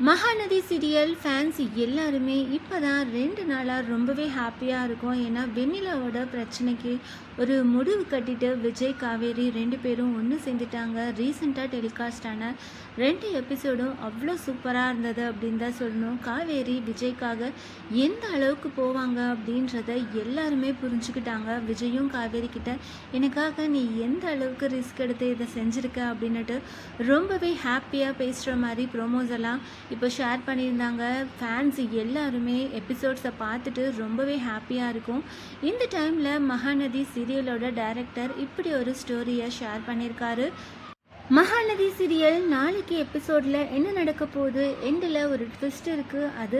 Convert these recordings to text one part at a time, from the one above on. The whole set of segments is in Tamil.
மகாநதி சீரியல் ஃபேன்ஸ் எல்லாருமே இப்போ தான் 2 நாளாக ரொம்பவே ஹாப்பியாக இருக்கும். ஏன்னா வெண்ணிலாவோட பிரச்சனைக்கு ஒரு முடிவு கட்டிட்டு விஜய் காவேரி 2 பேரும் ஒன்று சேர்ந்துட்டாங்க. ரீசெண்டாக டெலிகாஸ்ட் ஆன 2 எபிசோடும் அவ்வளோ சூப்பராக இருந்தது அப்படின்னு தான் சொல்லணும். காவேரி விஜய்க்காக எந்த அளவுக்கு போவாங்க அப்படின்றத எல்லாருமே புரிஞ்சுக்கிட்டாங்க. விஜயும் காவேரி கிட்ட எனக்காக நீ எந்த அளவுக்கு ரிஸ்க் எடுத்து இதை செஞ்சுருக்க அப்படின்னுட்டு ரொம்பவே ஹாப்பியாக பேசுகிற மாதிரி ப்ரோமோஸ் எல்லாம் இப்போ ஷேர் பண்ணியிருந்தாங்க. ஃபேன்ஸ் எல்லாருமே எபிசோட்ஸை பார்த்துட்டு ரொம்பவே ஹாப்பியாக இருக்கும். இந்த டைமில் மகாநதி சீரியலோட டைரக்டர் இப்படி ஒரு ஸ்டோரியை ஷேர் பண்ணியிருக்காரு. மகாநதி சீரியல் நாளைக்கு எபிசோடில் என்ன நடக்க போகுது, எண்டில் ஒரு ட்விஸ்ட் இருக்குது, அது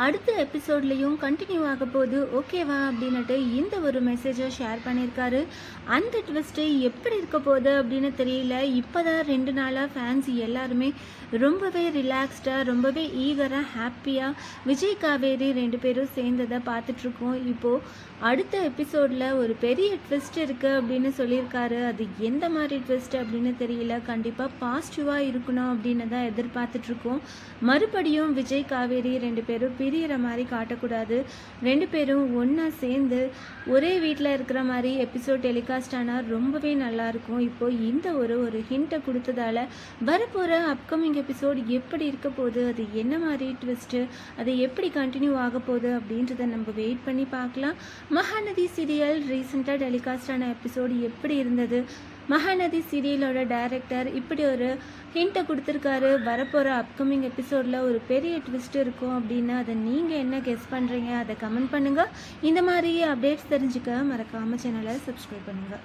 அடுத்த எபிசோட்லேயும் கண்டினியூ ஆக போகுது, ஓகேவா அப்படின்னுட்டு இந்த ஒரு மெசேஜை ஷேர் பண்ணியிருக்காரு. அந்த ட்விஸ்ட்டு எப்படி இருக்க போகுது அப்படின்னு தெரியல. இப்போ தான் 2 நாளாக ஃபேன்ஸ் எல்லாருமே ரொம்பவே ரிலாக்ஸ்டாக ரொம்பவே ஈகராக ஹாப்பியாக விஜய் காவேரி 2 பேரும் சேர்ந்ததை பார்த்துட்ருக்கோம். இப்போது அடுத்த எபிசோடில் ஒரு பெரிய ட்விஸ்ட் இருக்குது அப்படின்னு சொல்லியிருக்காரு. அது எந்த மாதிரி ட்விஸ்ட் அப்படின்னு தெரியல. கண்டிப்பாக பாசிட்டிவாக இருக்கணும் அப்படின்னு தான் எதிர்பார்த்துட்ருக்கோம். மறுபடியும் விஜய் காவேரி 2 பேரும் பிரியிற மாதிரி காட்டக்கூடாது. 2 பேரும் ஒன்றா சேர்ந்து ஒரே வீட்டில் இருக்கிற மாதிரி எபிசோட் டெலிகாஸ்ட் ஆனால் ரொம்பவே நல்லாயிருக்கும். இப்போது இந்த ஒரு ஹிண்ட்டை கொடுத்ததால வரப்போகிற அப்கமிங் எபிசோட் எப்படி இருக்க போகுது, அது என்ன மாதிரி ட்விஸ்ட்டு, அது எப்படி கண்டினியூ ஆக போகுது அப்படின்றத நம்ம வெயிட் பண்ணி பார்க்கலாம். மகாநதி சீரியல் ரீசெண்டாக டெலிகாஸ்ட் ஆன எபிசோடு எப்படி இருந்தது, மகாநதி சீரியலோட டைரக்டர் இப்படி ஒரு ஹிண்ட்டை கொடுத்துருக்காரு, வரப்போகிற அப்கமிங் எபிசோடில் ஒரு பெரிய ட்விஸ்ட் இருக்கும் அப்படின்னு அதை நீங்கள் என்ன கெஸ் பண்ணுறீங்க, அதை கமெண்ட் பண்ணுங்கள். இந்த மாதிரி அப்டேட்ஸ் தெரிஞ்சுக்க மறக்காமல் சேனலை சப்ஸ்கிரைப் பண்ணுங்கள்.